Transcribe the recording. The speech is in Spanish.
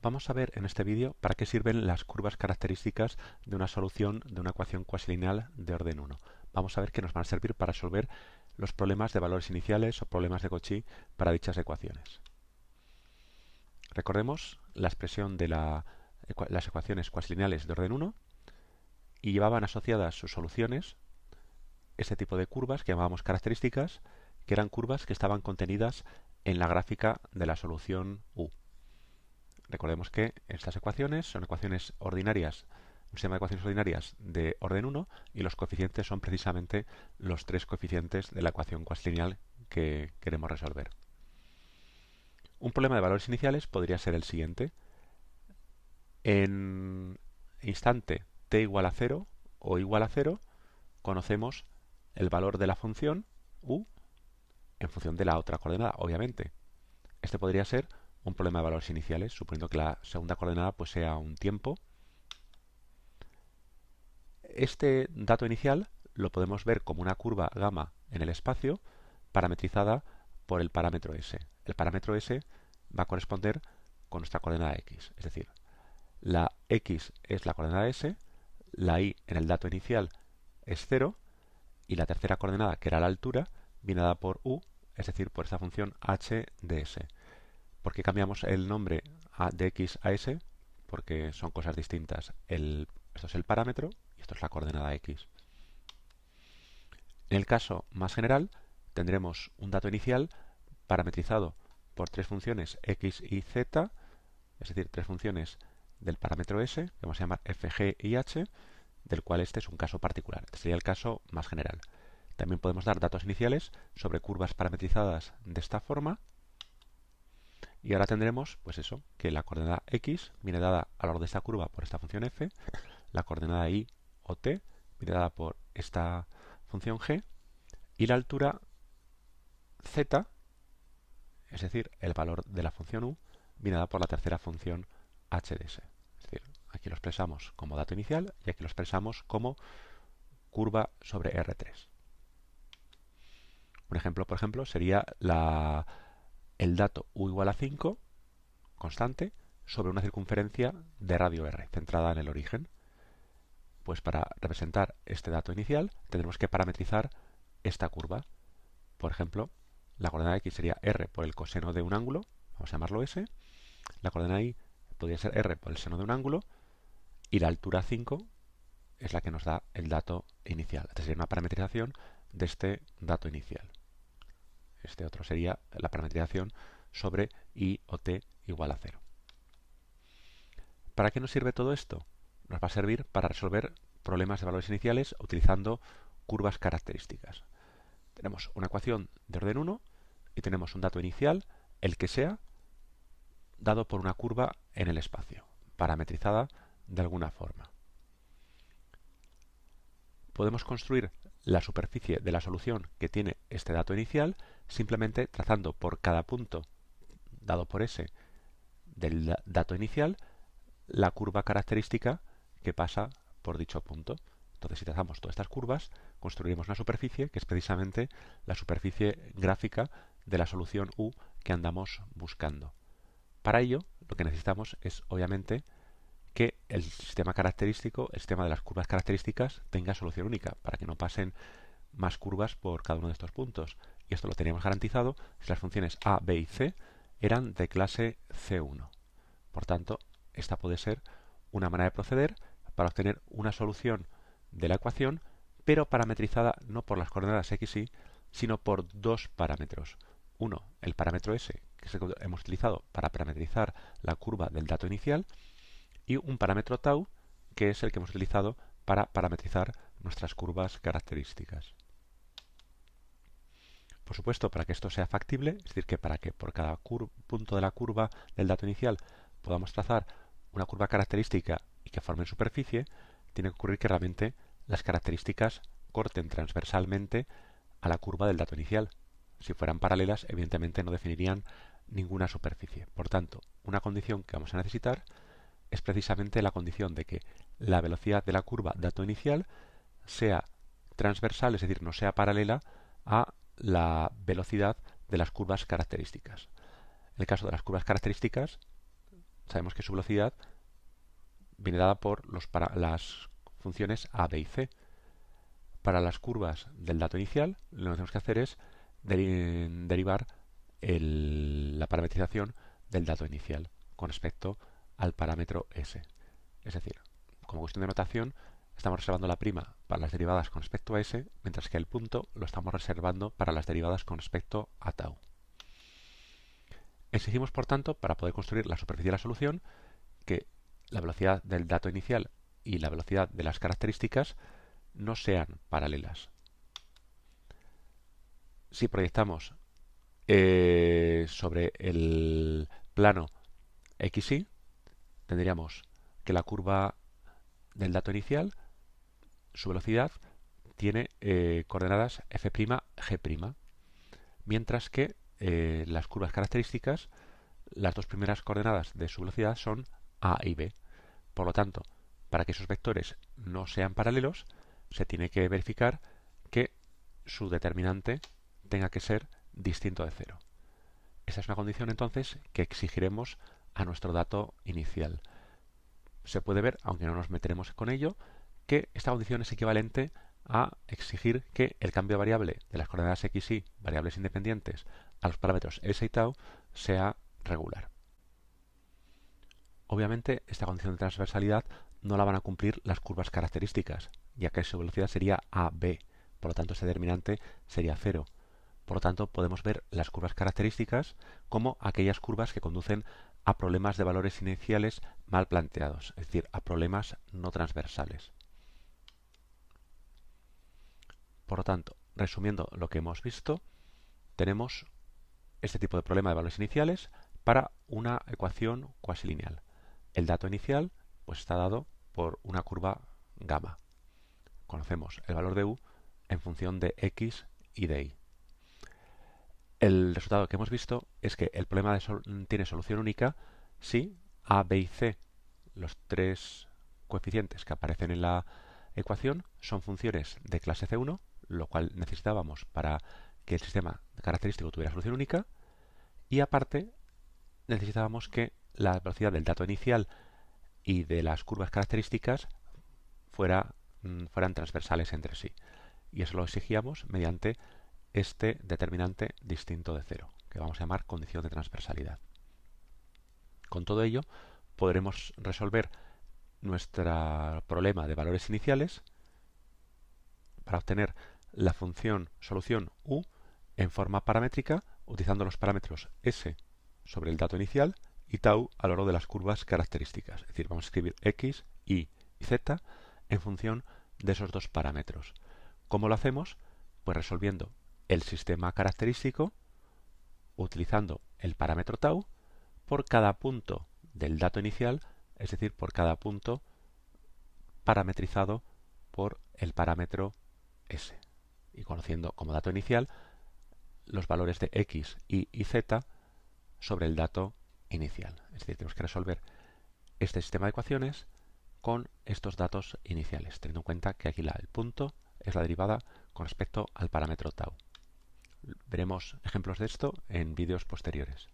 Vamos a ver en este vídeo para qué sirven las curvas características de una solución de una ecuación cuasilineal de orden 1. Vamos a ver que nos van a servir para resolver los problemas de valores iniciales o problemas de Cauchy para dichas ecuaciones. Recordemos la expresión de las ecuaciones cuasilineales de orden 1 y llevaban asociadas sus soluciones este tipo de curvas que llamábamos características, que eran curvas que estaban contenidas en la gráfica de la solución U. Recordemos que estas ecuaciones son ecuaciones ordinarias, un sistema de ecuaciones ordinarias de orden 1 y los coeficientes son precisamente los tres coeficientes de la ecuación cuasilineal que queremos resolver. Un problema de valores iniciales podría ser el siguiente. En instante t igual a 0 o igual a 0 conocemos el valor de la función u en función de la otra coordenada, obviamente. Este podría ser un problema de valores iniciales, suponiendo que la segunda coordenada pues sea un tiempo. Este dato inicial lo podemos ver como una curva gamma en el espacio parametrizada por el parámetro s. El parámetro s va a corresponder con nuestra coordenada x, es decir, la x es la coordenada s, la y en el dato inicial es 0 y la tercera coordenada, que era la altura, viene dada por u, es decir, por esta función h de s. ¿Por qué cambiamos el nombre de x a s? Porque son cosas distintas. Esto es el parámetro y esto es la coordenada x. En el caso más general, tendremos un dato inicial parametrizado por tres funciones x y z, es decir, tres funciones del parámetro s, que vamos a llamar f, g y h, del cual este es un caso particular. Este sería el caso más general. También podemos dar datos iniciales sobre curvas parametrizadas de esta forma. Y ahora tendremos, pues eso, que la coordenada x viene dada a lo largo de esta curva por esta función f, la coordenada y o t viene dada por esta función g, y la altura z, es decir, el valor de la función u, viene dada por la tercera función h de s. Es decir, aquí lo expresamos como dato inicial y aquí lo expresamos como curva sobre R3. Un ejemplo, por ejemplo, sería el dato u igual a 5, constante, sobre una circunferencia de radio r, centrada en el origen. Pues para representar este dato inicial tendremos que parametrizar esta curva. Por ejemplo, la coordenada x sería r por el coseno de un ángulo, vamos a llamarlo s. La coordenada y podría ser r por el seno de un ángulo y la altura 5 es la que nos da el dato inicial. Esta sería una parametrización de este dato inicial. Este otro sería la parametrización sobre y o t igual a 0. ¿Para qué nos sirve todo esto? Nos va a servir para resolver problemas de valores iniciales utilizando curvas características. Tenemos una ecuación de orden 1 y tenemos un dato inicial, el que sea, dado por una curva en el espacio, parametrizada de alguna forma. Podemos construir la superficie de la solución que tiene este dato inicial simplemente trazando por cada punto dado por S del dato inicial la curva característica que pasa por dicho punto. Entonces, si trazamos todas estas curvas, construiremos una superficie que es precisamente la superficie gráfica de la solución U que andamos buscando. Para ello, lo que necesitamos es, obviamente, que el sistema característico, el sistema de las curvas características, tenga solución única, para que no pasen más curvas por cada uno de estos puntos. Y esto lo teníamos garantizado si las funciones a, b y c eran de clase C1. Por tanto, esta puede ser una manera de proceder para obtener una solución de la ecuación, pero parametrizada no por las coordenadas x y, sino por dos parámetros. Uno, el parámetro s, que es el que hemos utilizado para parametrizar la curva del dato inicial, y un parámetro tau, que es el que hemos utilizado para parametrizar nuestras curvas características. Por supuesto, para que esto sea factible, es decir, que para que por cada punto de la curva del dato inicial podamos trazar una curva característica y que forme superficie, tiene que ocurrir que realmente las características corten transversalmente a la curva del dato inicial. Si fueran paralelas, evidentemente no definirían ninguna superficie. Por tanto, una condición que vamos a necesitar es precisamente la condición de que la velocidad de la curva dato inicial sea transversal, es decir, no sea paralela a la velocidad de las curvas características. En el caso de las curvas características, sabemos que su velocidad viene dada por las funciones a, b y c. Para las curvas del dato inicial, lo que tenemos que hacer es derivar la parametrización del dato inicial con respecto al parámetro s. Es decir, como cuestión de notación, estamos reservando la prima para las derivadas con respecto a s, mientras que el punto lo estamos reservando para las derivadas con respecto a tau. Exigimos, por tanto, para poder construir la superficie de la solución, que la velocidad del dato inicial y la velocidad de las características no sean paralelas. Si proyectamos sobre el plano XY, tendríamos que la curva del dato inicial, su velocidad, tiene coordenadas f', g', mientras que las curvas características, las dos primeras coordenadas de su velocidad son a y b. Por lo tanto, para que esos vectores no sean paralelos, se tiene que verificar que su determinante tenga que ser distinto de cero. Esa es una condición entonces que exigiremos a nuestro dato inicial. Se puede ver, aunque no nos meteremos con ello, que esta condición es equivalente a exigir que el cambio de variable de las coordenadas x, y, variables independientes, a los parámetros s y tau sea regular. Obviamente, esta condición de transversalidad no la van a cumplir las curvas características, ya que su velocidad sería a-b, por lo tanto ese determinante sería 0. Por lo tanto, podemos ver las curvas características como aquellas curvas que conducen a problemas de valores iniciales mal planteados, es decir, a problemas no transversales. Por lo tanto, resumiendo lo que hemos visto, tenemos este tipo de problema de valores iniciales para una ecuación cuasi lineal. El dato inicial pues está dado por una curva gamma. Conocemos el valor de u en función de x y de y. El resultado que hemos visto es que el problema tiene solución única si a, b y c, los tres coeficientes que aparecen en la ecuación, son funciones de clase C1, lo cual necesitábamos para que el sistema característico tuviera solución única, y aparte necesitábamos que la velocidad del dato inicial y de las curvas características fueran transversales entre sí. Y eso lo exigíamos mediante este determinante distinto de cero, que vamos a llamar condición de transversalidad. Con todo ello, podremos resolver nuestro problema de valores iniciales para obtener la función solución u en forma paramétrica, utilizando los parámetros s sobre el dato inicial y tau a lo largo de las curvas características. Es decir, vamos a escribir x, y z en función de esos dos parámetros. ¿Cómo lo hacemos? Pues resolviendo el sistema característico utilizando el parámetro tau por cada punto del dato inicial, es decir, por cada punto parametrizado por el parámetro s. Y conociendo como dato inicial los valores de x, y z sobre el dato inicial. Es decir, tenemos que resolver este sistema de ecuaciones con estos datos iniciales, teniendo en cuenta que aquí el punto es la derivada con respecto al parámetro tau. Veremos ejemplos de esto en vídeos posteriores.